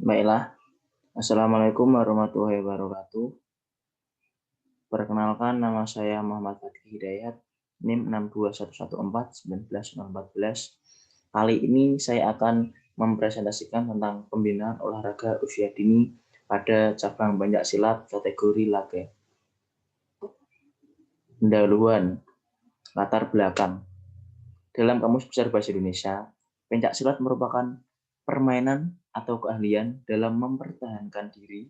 Baiklah, Assalamualaikum warahmatullahi wabarakatuh. Perkenalkan, nama saya Muhammad Fatih Hidayat, NIM 621141914. Kali ini saya akan mempresentasikan tentang pembinaan olahraga usia dini pada cabang pencaksilat kategori laga. Pendahuluan, latar belakang. Dalam Kamus Besar Bahasa Indonesia, pencaksilat merupakan permainan atau keahlian dalam mempertahankan diri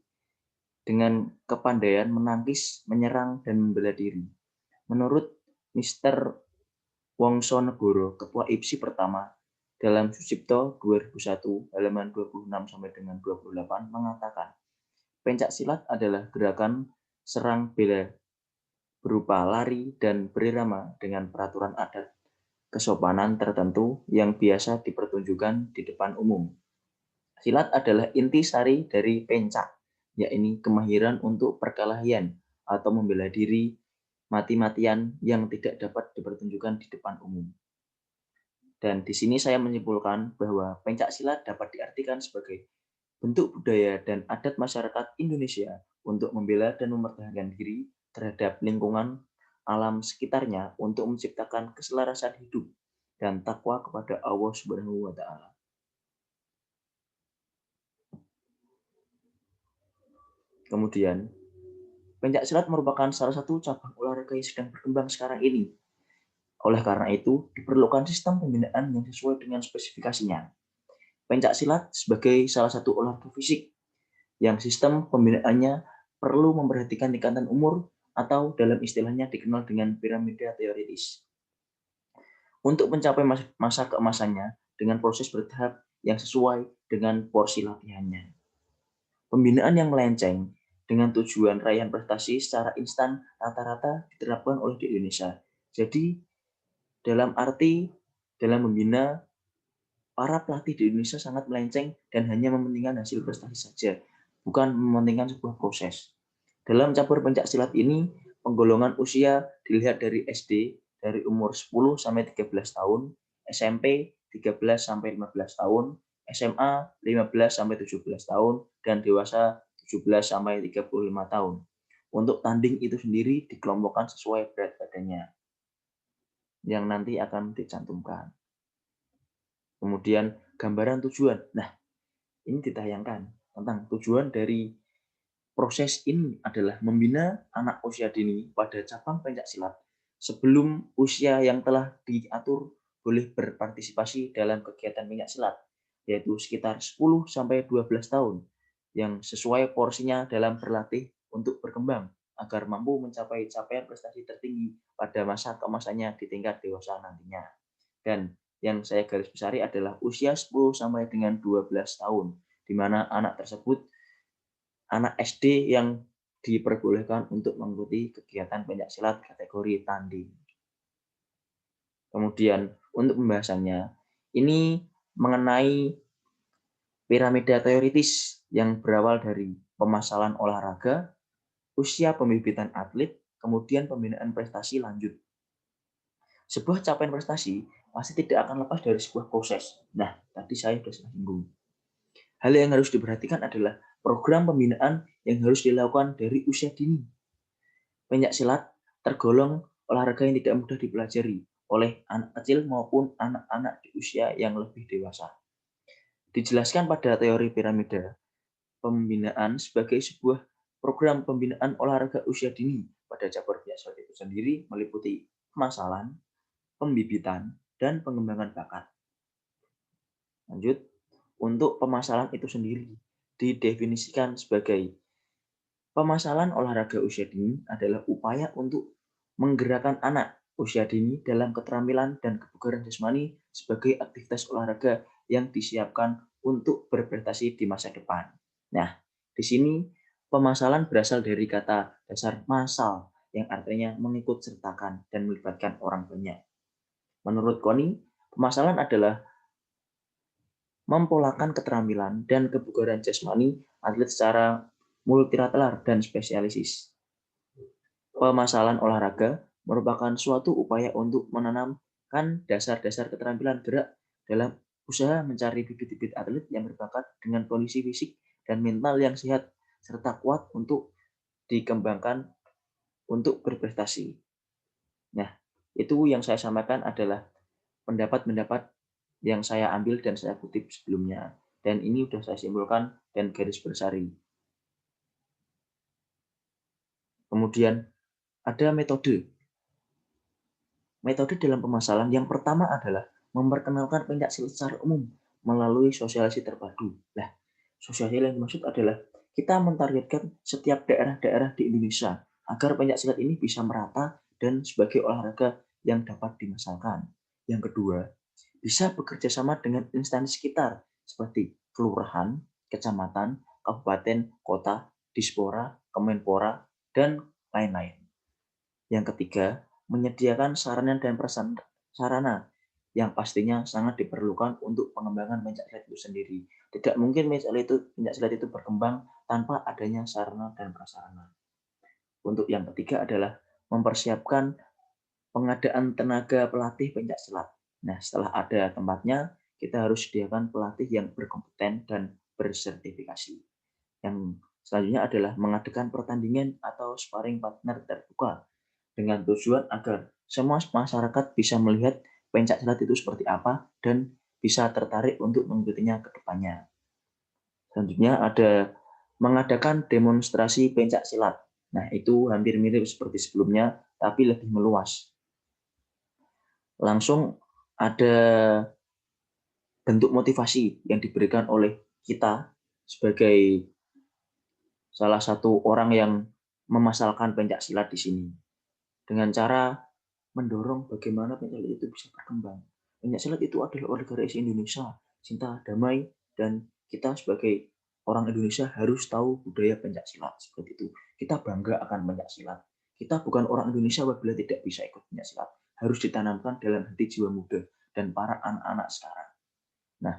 dengan kepandaian menangkis, menyerang, dan membela diri. Menurut Mr. Wongsonegoro, Ketua IPSI pertama, dalam Sucipto 2001 halaman 26 sampai dengan 28 mengatakan, pencak silat adalah gerakan serang bela berupa lari dan berirama dengan peraturan adat kesopanan tertentu yang biasa dipertunjukkan di depan umum. Silat adalah inti sari dari pencak, yakni kemahiran untuk perkelahian atau membela diri mati-matian yang tidak dapat dipertunjukkan di depan umum. Dan di sini saya menyimpulkan bahwa pencak silat dapat diartikan sebagai bentuk budaya dan adat masyarakat Indonesia untuk membela dan mempertahankan diri terhadap lingkungan alam sekitarnya untuk menciptakan keselarasan hidup dan takwa kepada Allah Subhanahu wa taala. Kemudian, pencak silat merupakan salah satu cabang olahraga yang sedang berkembang sekarang ini. Oleh karena itu, diperlukan sistem pembinaan yang sesuai dengan spesifikasinya. Pencak silat sebagai salah satu olahraga fisik yang sistem pembinaannya perlu memperhatikan tingkatan umur atau dalam istilahnya dikenal dengan piramida teoritis. Untuk mencapai masa keemasannya dengan proses bertahap yang sesuai dengan porsi latihannya. Pembinaan yang melenceng dengan tujuan raihan prestasi secara instan rata-rata diterapkan oleh di Indonesia. Jadi dalam membina, para pelatih di Indonesia sangat melenceng dan hanya mementingkan hasil prestasi saja, bukan mementingkan sebuah proses. Dalam cabur pencak silat ini, penggolongan usia dilihat dari SD dari umur 10 sampai 13 tahun, SMP 13 sampai 15 tahun, SMA 15 sampai 17 tahun, dan dewasa 17 sampai 35 tahun. Untuk tanding itu sendiri dikelompokkan sesuai berat badannya yang nanti akan dicantumkan. Kemudian gambaran tujuan. Nah, ini ditayangkan tentang tujuan dari proses ini adalah membina anak usia dini pada cabang pencak silat sebelum usia yang telah diatur boleh berpartisipasi dalam kegiatan pencak silat, yaitu sekitar 10 sampai 12 tahun yang sesuai porsinya dalam berlatih untuk berkembang agar mampu mencapai capaian prestasi tertinggi pada masa keemasannya di tingkat dewasa nantinya. Dan yang saya garis besari adalah usia 10 sampai dengan 12 tahun, di mana anak tersebut anak SD yang diperbolehkan untuk mengikuti kegiatan pencak silat kategori tanding. Kemudian untuk pembahasannya, ini mengenai piramida teoritis yang berawal dari pemasalan olahraga, usia pembibitan atlet, kemudian pembinaan prestasi lanjut. Sebuah capaian prestasi pasti tidak akan lepas dari sebuah proses. Nah, tadi saya sudah singgung. Hal yang harus diperhatikan adalah program pembinaan yang harus dilakukan dari usia dini. Pencak silat tergolong olahraga yang tidak mudah dipelajari oleh anak kecil maupun anak-anak di usia yang lebih dewasa. Dijelaskan pada teori piramida pembinaan sebagai sebuah program pembinaan olahraga usia dini pada cabur pencak silat itu sendiri meliputi pemasalan, pembibitan, dan pengembangan bakat. Lanjut, untuk pemasalan itu sendiri didefinisikan sebagai pemasalan olahraga usia dini adalah upaya untuk menggerakkan anak usia dini dalam keterampilan dan kebugaran jasmani sebagai aktivitas olahraga yang disiapkan untuk berprestasi di masa depan. Nah, di sini pemasalan berasal dari kata dasar masal yang artinya mengikut sertakan dan melibatkan orang banyak. Menurut Koni, pemasalan adalah mempolakan keterampilan dan kebugaran jasmani atlet secara multilateral dan spesialisis. Pemasalan olahraga merupakan suatu upaya untuk menanamkan dasar-dasar keterampilan gerak dalam usaha mencari bibit-bibit atlet yang berbakat dengan kondisi fisik dan mental yang sehat serta kuat untuk dikembangkan untuk berprestasi. Nah, itu yang saya sampaikan adalah pendapat-pendapat yang saya ambil dan saya kutip sebelumnya. Dan ini sudah saya simpulkan dan garis besari. Kemudian ada metode. Metode dalam pemasalan yang pertama adalah memperkenalkan pencaksilat secara umum melalui sosialisasi terpadu. Nah, sosialisasi yang dimaksud adalah kita mentargetkan setiap daerah-daerah di Indonesia agar pencaksilat ini bisa merata dan sebagai olahraga yang dapat dimasalkan. Yang kedua, bisa bekerja sama dengan instansi sekitar seperti kelurahan, kecamatan, kabupaten, kota, dispora, kemenpora, dan lain-lain. Yang ketiga, menyediakan sarana dan prasarana yang pastinya sangat diperlukan untuk pengembangan pencaksilat itu sendiri. Tidak mungkin pencaksilat itu berkembang tanpa adanya sarana dan prasarana. Untuk yang ketiga adalah mempersiapkan pengadaan tenaga pelatih pencaksilat. Nah, setelah ada tempatnya, kita harus sediakan pelatih yang berkompeten dan bersertifikasi. Yang selanjutnya adalah mengadakan pertandingan atau sparring partner terbuka dengan tujuan agar semua masyarakat bisa melihat pencaksilat itu seperti apa dan bisa tertarik untuk mengikutinya ke depannya. Selanjutnya ada mengadakan demonstrasi pencaksilat. Nah, itu hampir mirip seperti sebelumnya, tapi lebih meluas. Langsung ada bentuk motivasi yang diberikan oleh kita sebagai salah satu orang yang memasalkan pencaksilat di sini. Dengan cara mendorong bagaimana pencaksilat itu bisa berkembang. Pencaksilat itu adalah olahraga Indonesia, cinta damai, dan kita sebagai orang Indonesia harus tahu budaya pencaksilat seperti itu. Kita bangga akan pencaksilat. Kita bukan orang Indonesia apabila tidak bisa ikut pencaksilat. Harus ditanamkan dalam hati jiwa muda dan para anak-anak sekarang. Nah,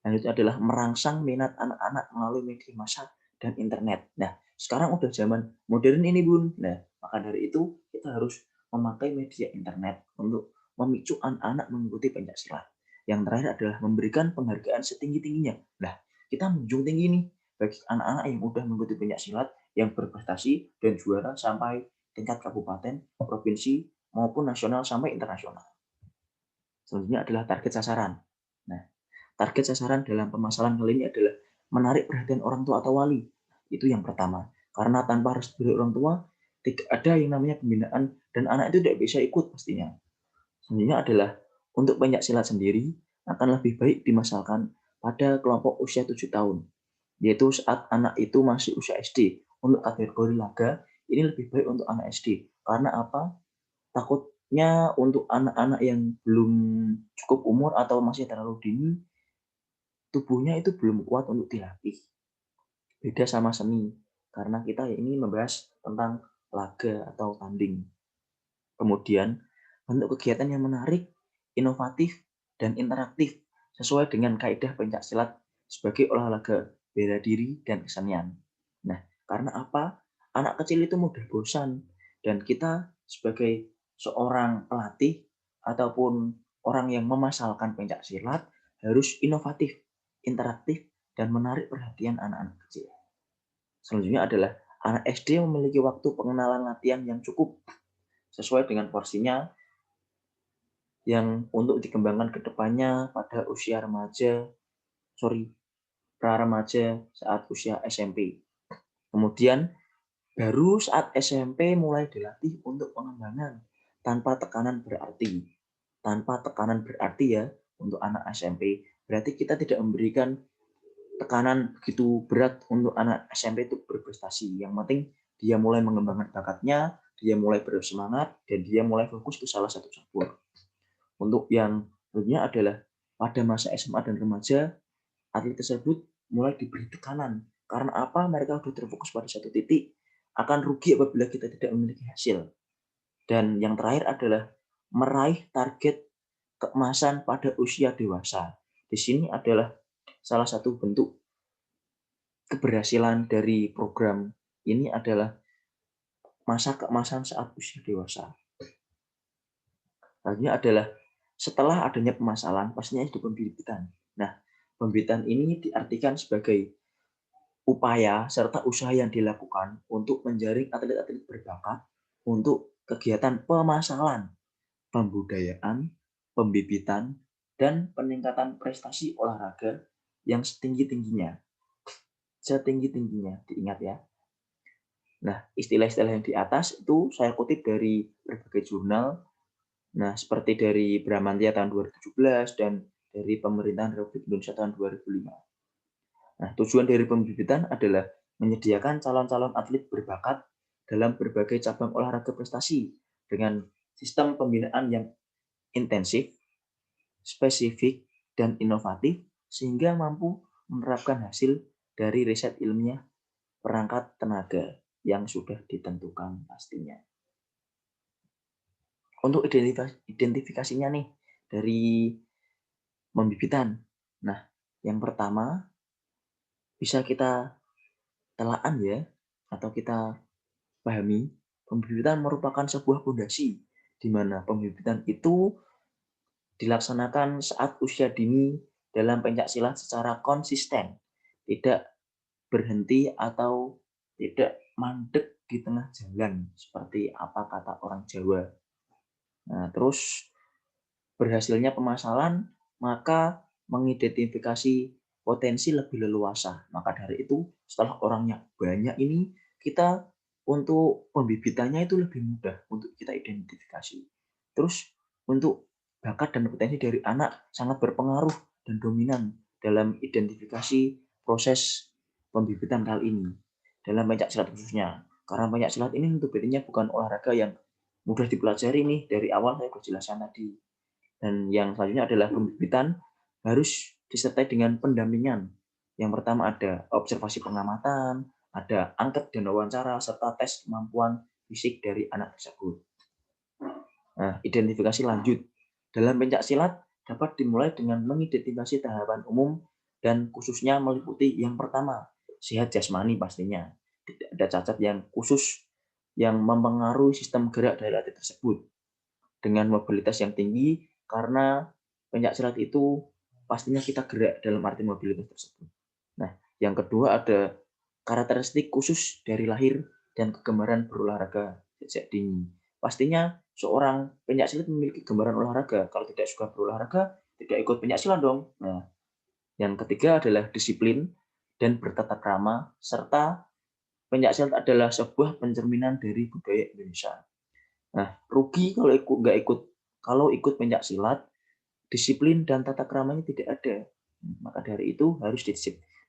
yang itu adalah merangsang minat anak-anak melalui media massa dan internet. Nah, sekarang udah zaman modern ini, Bun. Nah, maka dari itu kita harus memakai media internet untuk memicu anak-anak mengikuti pencaksilat. Yang terakhir adalah memberikan penghargaan setinggi-tingginya. Nah, kita menjunjung tinggi nih bagi anak-anak yang udah mengikuti pencaksilat, yang berprestasi dan juara sampai tingkat kabupaten, provinsi, maupun nasional sampai internasional. Selanjutnya adalah target sasaran. Nah, target sasaran dalam pemasaran kali ini adalah menarik perhatian orang tua atau wali. Itu yang pertama. Karena tanpa restu dari orang tua, tidak ada yang namanya pembinaan dan anak itu tidak bisa ikut pastinya. Selanjutnya adalah untuk pencaksilat sendiri akan lebih baik dimasalkan pada kelompok usia 7 tahun. Yaitu saat anak itu masih usia SD. Untuk kategori laga, ini lebih baik untuk anak SD. Karena apa? Takutnya untuk anak-anak yang belum cukup umur atau masih terlalu dini, tubuhnya itu belum kuat untuk dilatih. Beda sama seni, karena kita ini membahas tentang laga atau tanding. Kemudian, bentuk kegiatan yang menarik, inovatif, dan interaktif sesuai dengan kaidah pencaksilat sebagai olahraga bela diri dan kesenian. Nah, karena apa? Anak kecil itu mudah bosan, dan kita sebagai seorang pelatih ataupun orang yang memasalkan pencaksilat harus inovatif, interaktif, dan menarik perhatian anak-anak kecil. Selanjutnya adalah anak SD memiliki waktu pengenalan latihan yang cukup sesuai dengan porsinya yang untuk dikembangkan ke depannya pada usia pra-remaja saat usia SMP. Kemudian baru saat SMP mulai dilatih untuk pengembangan tanpa tekanan berarti. Tanpa tekanan berarti ya untuk anak SMP. Berarti kita tidak memberikan tekanan begitu berat untuk anak SMP itu berprestasi. Yang penting dia mulai mengembangkan bakatnya, dia mulai bersemangat, dan dia mulai fokus ke salah satu cabur. Untuk yang berikutnya adalah pada masa SMA dan remaja, atlet tersebut mulai diberi tekanan. Karena apa? Mereka sudah terfokus pada satu titik, akan rugi apabila kita tidak memiliki hasil. Dan yang terakhir adalah meraih target keemasan pada usia dewasa. Di sini adalah salah satu bentuk keberhasilan dari program ini adalah masa keemasan saat usia dewasa. Selanjutnya adalah setelah adanya pemasalan, pastinya hidup pembibitan. Nah, pembibitan ini diartikan sebagai upaya serta usaha yang dilakukan untuk menjaring atlet-atlet berbakat untuk kegiatan pemasalan, pembudayaan, pembibitan, dan peningkatan prestasi olahraga yang setinggi-tingginya. Setinggi-tingginya, diingat ya. Nah, istilah-istilah yang di atas itu saya kutip dari berbagai jurnal. Nah, seperti dari Bramantya tahun 2017 dan dari Pemerintahan Republik Indonesia tahun 2005. Nah, tujuan dari pembibitan adalah menyediakan calon-calon atlet berbakat dalam berbagai cabang olahraga prestasi dengan sistem pembinaan yang intensif, spesifik, dan inovatif sehingga mampu menerapkan hasil dari riset ilmiah perangkat tenaga yang sudah ditentukan pastinya. Untuk identifikasinya nih dari pembibitan. Nah, yang pertama bisa kita telaan ya atau kita pahami, pembibitan merupakan sebuah fondasi di mana pembibitan itu dilaksanakan saat usia dini dalam pencaksilat secara konsisten, tidak berhenti atau tidak mandek di tengah jalan seperti apa kata orang Jawa. Nah, terus berhasilnya pemasalan maka mengidentifikasi potensi lebih leluasa. Maka dari itu, setelah orangnya banyak ini, kita untuk pembibitannya itu lebih mudah untuk kita identifikasi. Terus untuk bakat dan potensi dari anak sangat berpengaruh dan dominan dalam identifikasi proses pembibitan kali ini dalam pencak silat khususnya. Karena pencak silat ini notabene bukan olahraga yang mudah dipelajari nih dari awal saya berjelaskan tadi. Dan yang selanjutnya adalah pembibitan harus disertai dengan pendampingan. Yang pertama ada observasi pengamatan, ada angket dan wawancara, serta tes kemampuan fisik dari anak tersebut. Nah, identifikasi lanjut. Dalam pencak silat dapat dimulai dengan mengidentifikasi tahapan umum dan khususnya meliputi yang pertama, sehat jasmani pastinya. Tidak ada cacat yang khusus yang mempengaruhi sistem gerak dari atlet tersebut. Dengan mobilitas yang tinggi karena pencak silat itu pastinya kita gerak dalam arti mobilitas tersebut. Nah, yang kedua ada karakteristik khusus dari lahir dan kegemaran berolahraga sejak dini. Pastinya seorang pencak silat memiliki gambaran olahraga. Kalau tidak suka berolahraga, tidak ikut pencak silat dong. Nah, yang ketiga adalah disiplin dan bertata krama serta pencak silat adalah sebuah pencerminan dari budaya Indonesia. Nah, rugi kalau ikut pencak silat, disiplin dan tata keramanya tidak ada. Maka dari itu harus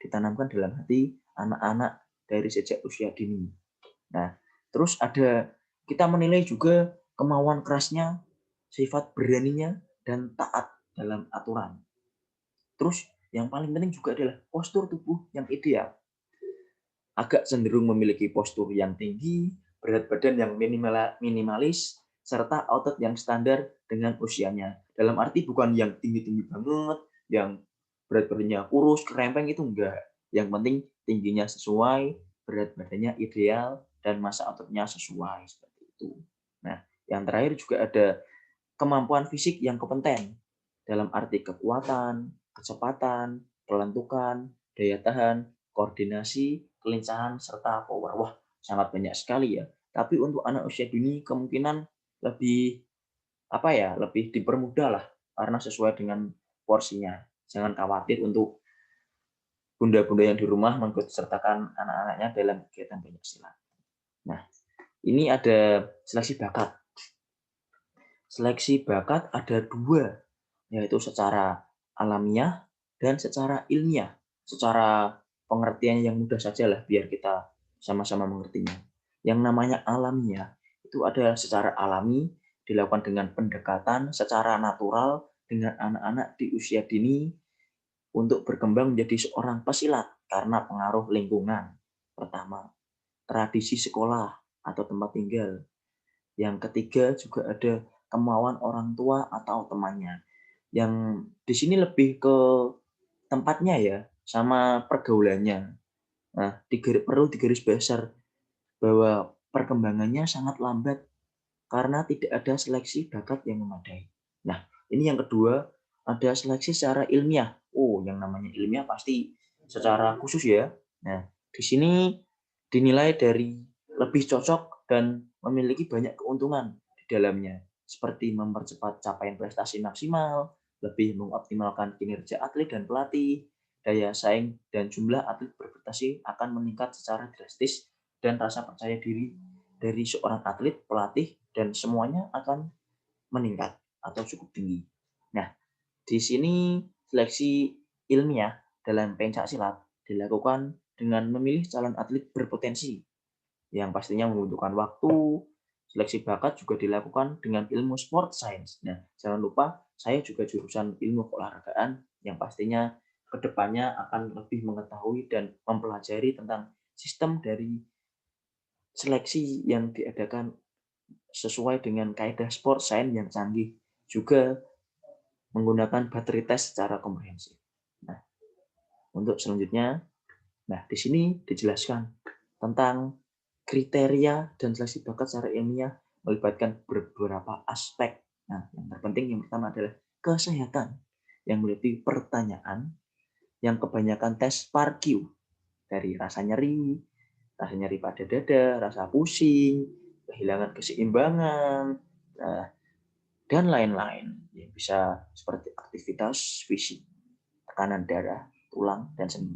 ditanamkan dalam hati anak-anak dari sejak usia dini. Nah, terus kita menilai juga kemauan kerasnya, sifat beraninya, dan taat dalam aturan. Terus yang paling penting juga adalah postur tubuh yang ideal. Agak cenderung memiliki postur yang tinggi, berat badan yang minimalis, serta otot yang standar dengan usianya. Dalam arti bukan yang tinggi-tinggi banget, yang berat badannya kurus, kerempeng itu enggak. Yang penting tingginya sesuai, berat badannya ideal, dan massa ototnya sesuai. Seperti itu. Nah, yang terakhir juga ada kemampuan fisik yang kompeten. Dalam arti kekuatan, kecepatan, kelentukan, daya tahan, koordinasi, kelincahan, serta power. Wah, sangat banyak sekali ya. Tapi untuk anak usia dini kemungkinan lebih lebih dipermudah lah karena sesuai dengan porsinya. Jangan khawatir untuk bunda-bunda yang di rumah mengikut sertakan anak-anaknya dalam kegiatan pencak silat. Nah, ini ada seleksi bakat. Seleksi bakat ada dua, yaitu secara alamiah dan secara ilmiah. Secara pengertian yang mudah saja lah biar kita sama-sama mengertinya. Yang namanya alamiah itu adalah secara alami dilakukan dengan pendekatan secara natural dengan anak-anak di usia dini untuk berkembang menjadi seorang pesilat karena pengaruh lingkungan. Pertama, tradisi sekolah atau tempat tinggal. Yang ketiga juga ada kemauan orang tua atau temannya. Yang di sini lebih ke tempatnya ya, sama pergaulannya. Nah, perlu digaris besar bahwa perkembangannya sangat lambat karena tidak ada seleksi bakat yang memadai. Nah, ini yang kedua, ada seleksi secara ilmiah oh yang namanya ilmiah pasti secara khusus ya. Nah, di sini dinilai dari lebih cocok dan memiliki banyak keuntungan di dalamnya, seperti mempercepat capaian prestasi maksimal, lebih mengoptimalkan kinerja atlet dan pelatih, daya saing dan jumlah atlet berprestasi akan meningkat secara drastis, dan rasa percaya diri dari seorang atlet, pelatih, dan semuanya akan meningkat atau cukup tinggi. Nah, di sini seleksi ilmiah dalam pencak silat dilakukan dengan memilih calon atlet berpotensi yang pastinya membutuhkan waktu. Seleksi bakat juga dilakukan dengan ilmu sport science. Nah, jangan lupa saya juga jurusan ilmu keolahragaan yang pastinya kedepannya akan lebih mengetahui dan mempelajari tentang sistem dari seleksi yang diadakan sesuai dengan kaidah sport science yang canggih, juga menggunakan battery test secara komprehensif. Nah, untuk selanjutnya, di sini dijelaskan tentang kriteria dan seleksi bakat secara ilmiah melibatkan beberapa aspek. Nah, yang terpenting yang pertama adalah kesehatan, yang meliputi pertanyaan yang kebanyakan tes PARQ, dari rasa nyeri pada dada, rasa pusing, kehilangan keseimbangan, dan lain-lain. Ya, bisa seperti aktivitas fisik, tekanan darah, tulang, dan sendi.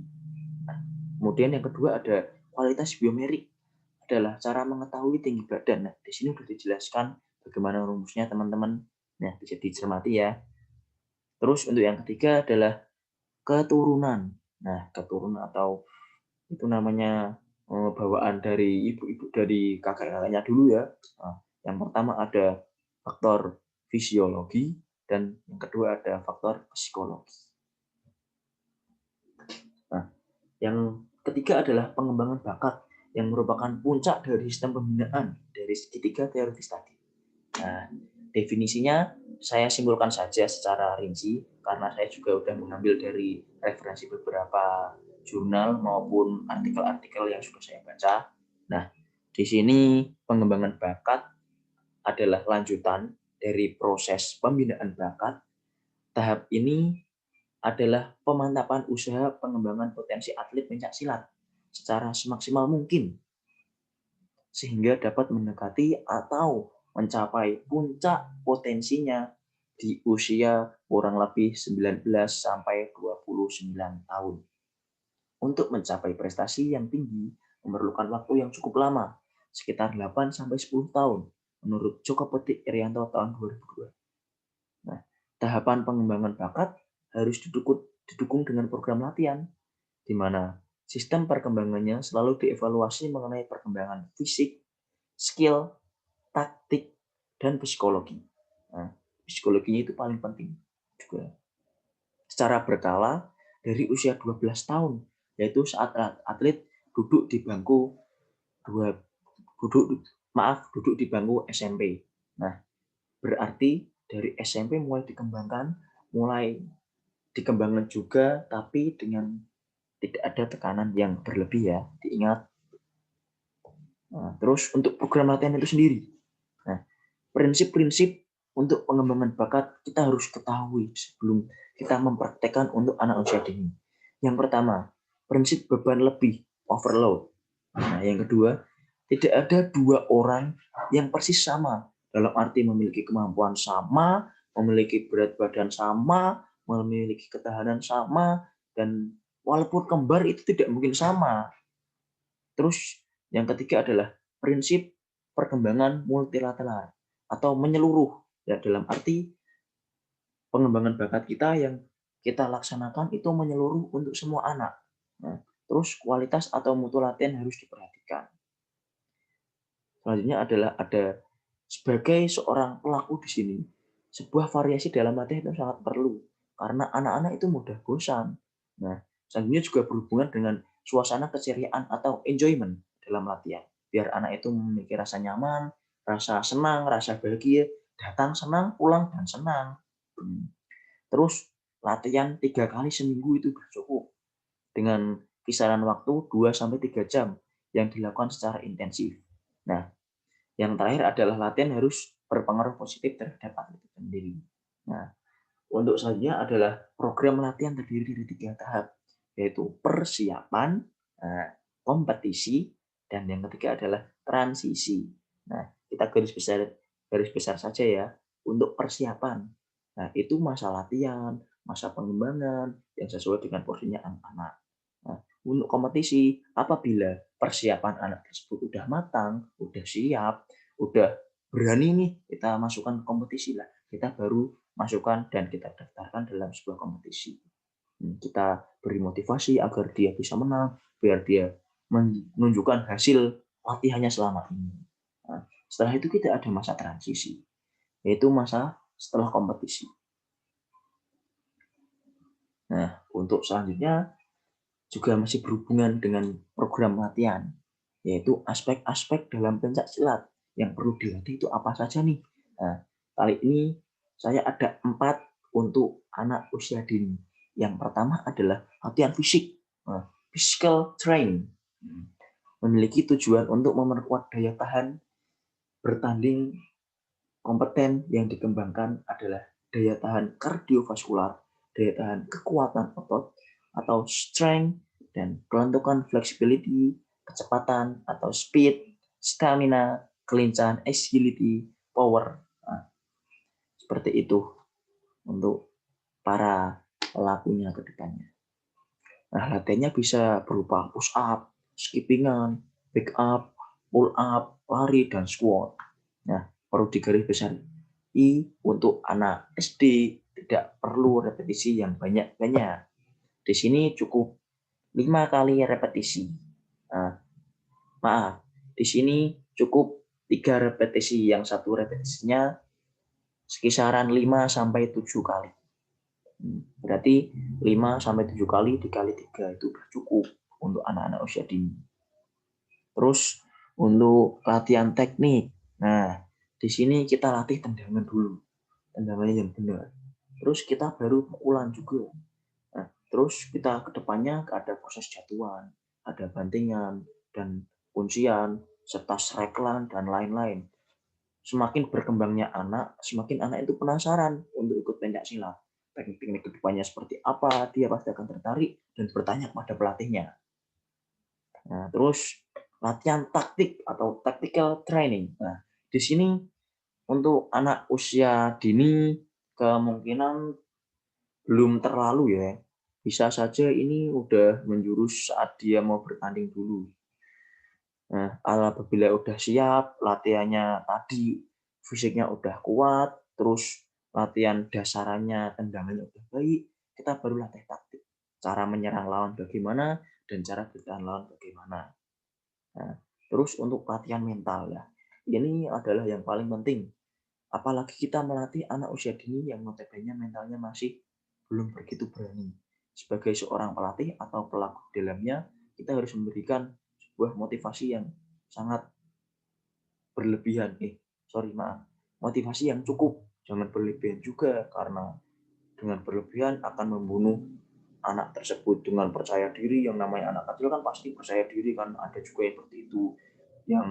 Nah, kemudian yang kedua ada kualitas biometrik, adalah cara mengetahui tinggi badan. Nah, di sini sudah dijelaskan bagaimana rumusnya teman-teman. Nah, bisa dicermati ya. Terus untuk yang ketiga adalah keturunan. Nah, keturunan atau itu namanya bawaan dari ibu-ibu, dari kakek-kakeknya dulu ya. Nah, yang pertama ada faktor fisiologi dan yang kedua ada faktor psikologi. Nah, yang ketiga adalah pengembangan bakat yang merupakan puncak dari sistem pembinaan dari segitiga teoritis tadi. Nah, definisinya saya simpulkan saja secara rinci karena saya juga sudah mengambil dari referensi beberapa jurnal maupun artikel-artikel yang sudah saya baca. Nah, di sini pengembangan bakat adalah lanjutan dari proses pembinaan bakat. Tahap ini adalah pemantapan usaha pengembangan potensi atlet pencak silat secara semaksimal mungkin sehingga dapat mendekati atau mencapai puncak potensinya di usia kurang lebih 19 sampai 29 tahun. Untuk mencapai prestasi yang tinggi memerlukan waktu yang cukup lama, sekitar 8 sampai 10 tahun menurut Joko Petik Irianto tahun 2002. Nah, tahapan pengembangan bakat harus didukung dengan program latihan, di mana sistem perkembangannya selalu dievaluasi mengenai perkembangan fisik, skill, taktik, dan psikologi. Nah, psikologinya itu paling penting juga. Secara berkala dari usia 12 tahun, yaitu saat atlet duduk di bangku duduk di bangku SMP. Nah, berarti dari SMP mulai dikembangkan juga, tapi dengan tidak ada tekanan yang berlebih ya, diingat. Nah, terus untuk program latihan itu sendiri. Nah, prinsip-prinsip untuk pengembangan bakat kita harus ketahui sebelum kita mempraktekkan untuk anak usia dini. Yang pertama, prinsip beban lebih, overload. Nah, yang kedua, tidak ada dua orang yang persis sama, dalam arti memiliki kemampuan sama, memiliki berat badan sama, memiliki ketahanan sama, dan walaupun kembar itu tidak mungkin sama. Terus yang ketiga adalah prinsip perkembangan multilateral atau menyeluruh, ya, dalam arti pengembangan bakat kita yang kita laksanakan itu menyeluruh untuk semua anak. Nah, terus kualitas atau mutu latihan harus diperhatikan. Selanjutnya adalah ada sebagai seorang pelaku di sini, sebuah variasi dalam latihan itu sangat perlu karena anak-anak itu mudah bosan. Nah, selanjutnya juga berhubungan dengan suasana keceriaan atau enjoyment dalam latihan. Biar anak itu memiliki rasa nyaman, rasa senang, rasa bahagia, datang senang, pulang dan senang. Terus latihan 3 kali seminggu itu cukup dengan kisaran waktu 2 sampai 3 jam yang dilakukan secara intensif. Nah, yang terakhir adalah latihan harus berpengaruh positif terhadap atlet itu sendiri. Nah, Untuk selanjutnya adalah program latihan terdiri dari 3 tahap, yaitu persiapan, kompetisi, dan yang ketiga adalah transisi. Nah, kita garis besar saja ya. Untuk persiapan, nah itu masa latihan, masa pengembangan yang sesuai dengan porsinya anak-anak. Nah, untuk kompetisi, apabila persiapan anak tersebut udah matang, udah siap, udah berani nih kita masukkan kompetisi lah, kita baru masukkan dan kita daftarkan dalam sebuah kompetisi. Kita beri motivasi agar dia bisa menang, biar dia menunjukkan hasil latihannya selama ini. Nah, setelah itu kita ada masa transisi, yaitu masa setelah kompetisi. Nah, untuk selanjutnya juga masih berhubungan dengan program latihan, yaitu aspek-aspek dalam pencak silat yang perlu dilatih itu apa saja nih. Nah, kali ini saya ada 4 untuk anak usia dini. Yang pertama adalah latihan fisik, physical training. Memiliki tujuan untuk memperkuat daya tahan bertanding. Kompeten yang dikembangkan adalah daya tahan kardiovaskular, daya tahan kekuatan otot, atau strength, dan kelentukan flexibility, kecepatan atau speed, stamina, kelincahan, agility, power. Nah, seperti itu untuk para pelakunya ke depannya. Nah, latihannya bisa berupa push up, skippingan, pick up, pull up, lari, dan squat. Nah, perlu digarisbawahi untuk anak SD tidak perlu repetisi yang banyak-banyak. Di sini cukup 5 kali repetisi. Maaf, di sini cukup 3 repetisi, yang satu repetisinya sekisaran 5 sampai 7 kali. Berarti 5 sampai 7 kali dikali 3 itu udah cukup untuk anak-anak usia dini. Terus untuk latihan teknik. Nah, di sini kita latih tendangan dulu. Tendangannya yang benar. Terus kita baru pukulan juga. Nah, terus kita ke depannya ada proses jatuhan, ada bantingan, dan kuncian, serta sreklan, dan lain-lain. Semakin berkembangnya anak, semakin anak itu penasaran untuk ikut pencak silat. Teknik-teknik kedepannya seperti apa, dia pasti akan tertarik dan bertanya kepada pelatihnya. Nah, terus latihan taktik atau tactical training. Nah, di sini untuk anak usia dini kemungkinan belum terlalu ya. Bisa saja ini udah menjurus saat dia mau bertanding dulu. Nah, apabila udah siap, latihannya tadi fisiknya udah kuat, terus latihan dasarannya tendangannya udah baik, kita baru latih taktik. Cara menyerang lawan bagaimana dan cara bertahan lawan bagaimana. Nah, terus untuk latihan mental ya. Ini adalah yang paling penting. Apalagi kita melatih anak usia dini yang notabene mentalnya masih belum begitu berani. Sebagai seorang pelatih atau pelaku di dalamnya, kita harus memberikan sebuah motivasi yang sangat berlebihan. Motivasi yang cukup. Jangan berlebihan juga, karena dengan berlebihan akan membunuh anak tersebut. Dengan percaya diri, yang namanya anak kecil kan pasti percaya diri kan, ada juga yang seperti itu, yang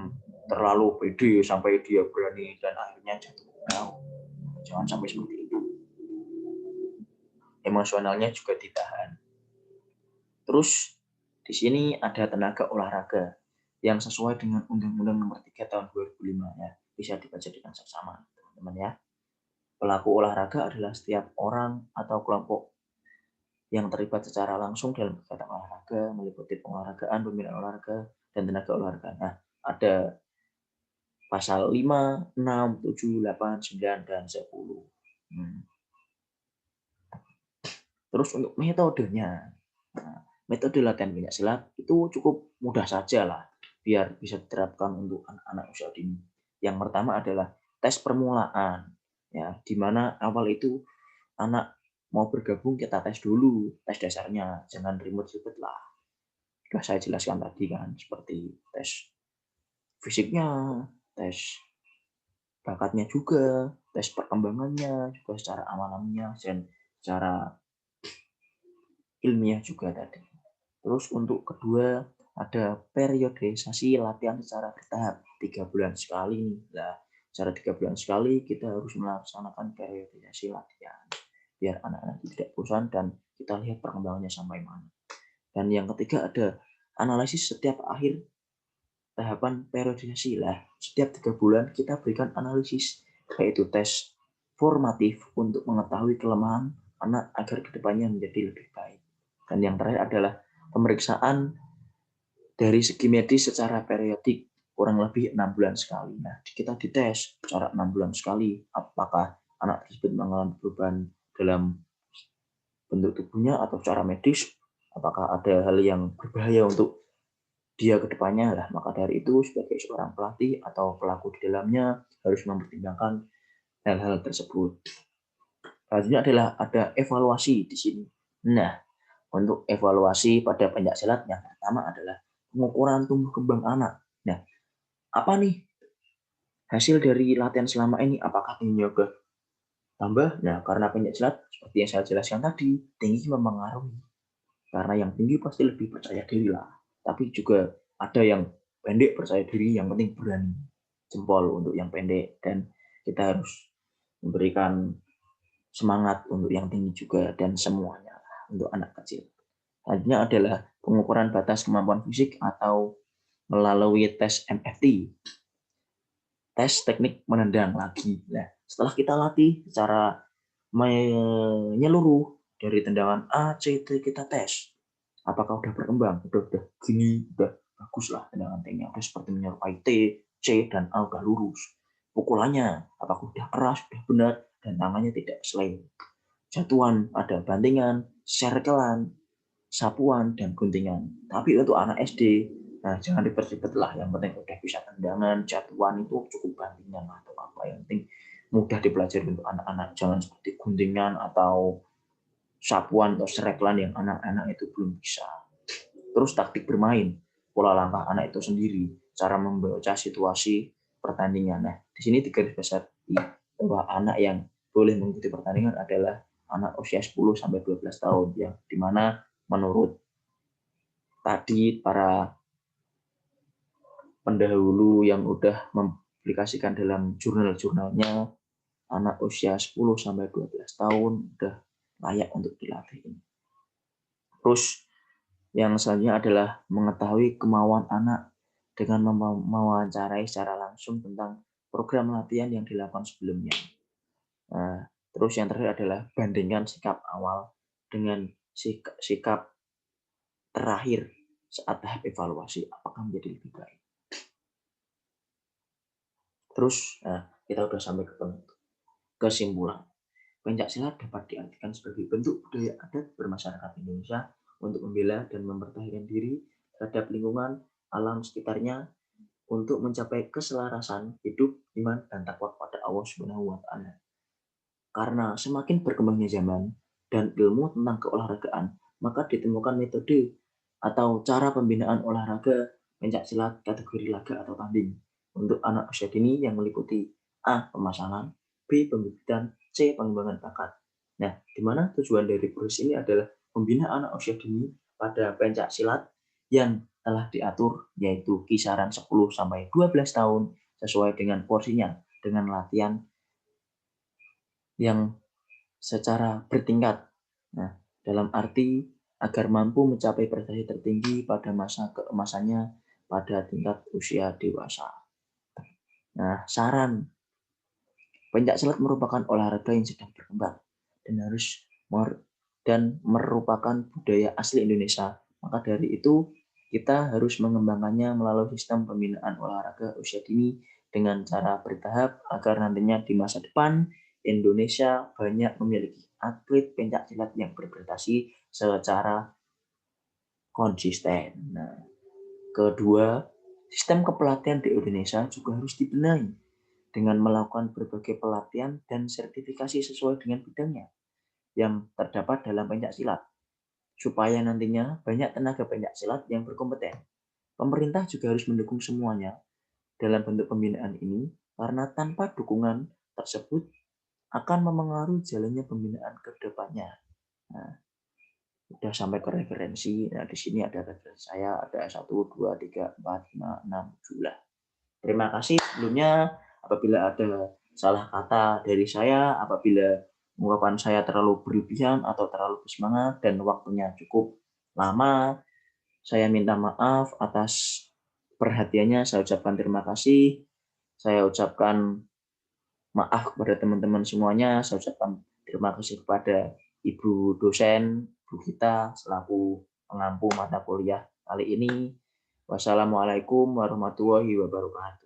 terlalu pede sampai dia berani dan akhirnya jatuh. Jangan sampai seperti itu. Emosionalnya juga ditahan. Terus di sini ada tenaga olahraga yang sesuai dengan Undang-Undang Nomor 3 Tahun 2005 ya. Bisa dibaca dengan seksama, teman-teman ya. Pelaku olahraga adalah setiap orang atau kelompok yang terlibat secara langsung dalam kegiatan olahraga, meliputi pengolahragaan, pembinaan olahraga, dan tenaga olahraga. Nah, ada pasal 5, 6, 7, 8, 9, dan 10. Terus untuk metodenya, metode latihan pencak silat itu cukup mudah saja lah, biar bisa diterapkan untuk anak-anak usia dini. Yang pertama adalah tes permulaan, ya, di mana awal itu anak mau bergabung kita tes dulu, tes dasarnya, jangan ribet-ribet lah. Sudah saya jelaskan tadi kan, seperti tes fisiknya, tes bakatnya juga, tes perkembangannya juga secara alamiah dan secara ilmiah juga tadi. Terus untuk kedua ada periodisasi latihan secara bertahap 3 bulan sekali. Nah, secara 3 bulan sekali kita harus melaksanakan periodisasi latihan. biar anak-anak tidak bosan dan kita lihat perkembangannya sampai mana. Dan yang ketiga ada analisis setiap akhir tahapan periodisasi lah. Setiap 3 bulan kita berikan analisis, yaitu tes formatif untuk mengetahui kelemahan anak agar kedepannya menjadi lebih baik. Dan yang terakhir adalah pemeriksaan dari segi medis secara periodik, kurang lebih 6 bulan sekali. Nah, kita dites secara 6 bulan sekali, apakah anak tersebut mengalami perubahan dalam bentuk tubuhnya atau secara medis, apakah ada hal yang berbahaya untuk dia ke depannya lah. Maka dari itu sebagai seorang pelatih atau pelaku di dalamnya harus mempertimbangkan hal-hal tersebut. Selanjutnya adalah ada evaluasi di sini. Nah, untuk evaluasi pada pencaksilat yang pertama adalah pengukuran tumbuh kembang anak. Nah, apa nih hasil dari latihan selama ini? Apakah tingginya udah tambah? Nah, karena pencaksilat seperti yang saya jelaskan tadi, tinggi mempengaruhi. Karena yang tinggi pasti lebih percaya diri lah. Tapi juga ada yang pendek percaya diri, yang penting berani. Jempol untuk yang pendek. Dan kita harus memberikan semangat untuk yang tinggi juga dan semuanya untuk anak kecil. Selanjutnya adalah pengukuran batas kemampuan fisik atau melalui tes MFT. Tes teknik menendang lagi. Nah, setelah kita latih secara menyeluruh dari tendangan A, C, D kita tes. Apakah udah berkembang? Udah gini, udah bagus lah tendangan T-nya. Udah seperti menyerupai T, C, dan A udah lurus. Pukulannya, apakah udah keras, udah benar, dan tangannya tidak selain. Jatuhan, ada bantingan, serkelan, sapuan, dan guntingan. Tapi untuk anak SD, nah jangan ribet-ribet lah. Yang penting udah bisa tendangan, jatuhan itu cukup bantingan atau apa. Yang penting mudah dipelajari untuk anak-anak. Jangan seperti guntingan atau sapuan atau sereklan yang anak-anak itu belum bisa. Terus taktik bermain, pola langkah anak itu sendiri, cara membaca situasi pertandingan. Nah, di sini digarisbawahi bahwa anak yang boleh mengikuti pertandingan adalah anak usia 10 sampai 12 tahun yang dimana menurut tadi para pendahulu yang udah mempublikasikan dalam jurnal-jurnalnya, anak usia 10 sampai 12 tahun udah layak untuk dilatih. Terus yang selanjutnya adalah mengetahui kemauan anak dengan mewawancarai secara langsung tentang program latihan yang dilakukan sebelumnya. Nah, terus yang terakhir adalah bandingkan sikap awal dengan sikap terakhir saat tahap evaluasi, apakah menjadi lebih baik. Terus kita sudah sampai ke kesimpulan. Pencaksilat dapat diartikan sebagai bentuk budaya adat bermasyarakat Indonesia untuk membela dan mempertahankan diri terhadap lingkungan alam sekitarnya untuk mencapai keselarasan hidup, iman, dan takwa kepada Allah Subhanahu wa Ta'ala. Karena semakin berkembangnya zaman dan ilmu tentang keolahragaan, maka ditemukan metode atau cara pembinaan olahraga pencaksilat kategori laga atau tanding untuk anak usia dini yang meliputi A. Pemasangan, B. Pembibitan, C. Pengembangan bakat. Nah, di mana tujuan dari proses ini adalah membina anak usia dini pada pencaksilat yang telah diatur, yaitu kisaran 10 sampai 12 tahun sesuai dengan porsinya dengan latihan yang secara bertingkat. Nah, dalam arti agar mampu mencapai prestasi tertinggi pada masa keemasannya pada tingkat usia dewasa. Nah, saran, pencaksilat merupakan olahraga yang sedang berkembang dan merupakan budaya asli Indonesia. Maka dari itu kita harus mengembangkannya melalui sistem pembinaan olahraga usia dini dengan cara bertahap agar nantinya di masa depan Indonesia banyak memiliki atlet pencaksilat yang berprestasi secara konsisten. Nah, kedua, sistem kepelatihan di Indonesia juga harus dibenahi dengan melakukan berbagai pelatihan dan sertifikasi sesuai dengan bidangnya yang terdapat dalam pencaksilat, supaya nantinya banyak tenaga pencaksilat yang berkompeten. Pemerintah juga harus mendukung semuanya dalam bentuk pembinaan ini, karena tanpa dukungan tersebut akan memengaruhi jalannya pembinaan ke depannya. Nah, udah sampai ke referensi. Nah, di sini ada referensi saya, ada 1, 2, 3, 4, 5, 6, 7. Terima kasih sebelumnya apabila ada salah kata dari saya, apabila ungkapan saya terlalu berlebihan atau terlalu bersemangat dan waktunya cukup lama, saya minta maaf atas perhatiannya, saya ucapkan terima kasih, saya ucapkan maaf kepada teman-teman semuanya, saya ucapkan terima kasih kepada Ibu dosen, Bu Gita, selaku pengampu mata kuliah kali ini. Wassalamualaikum warahmatullahi wabarakatuh.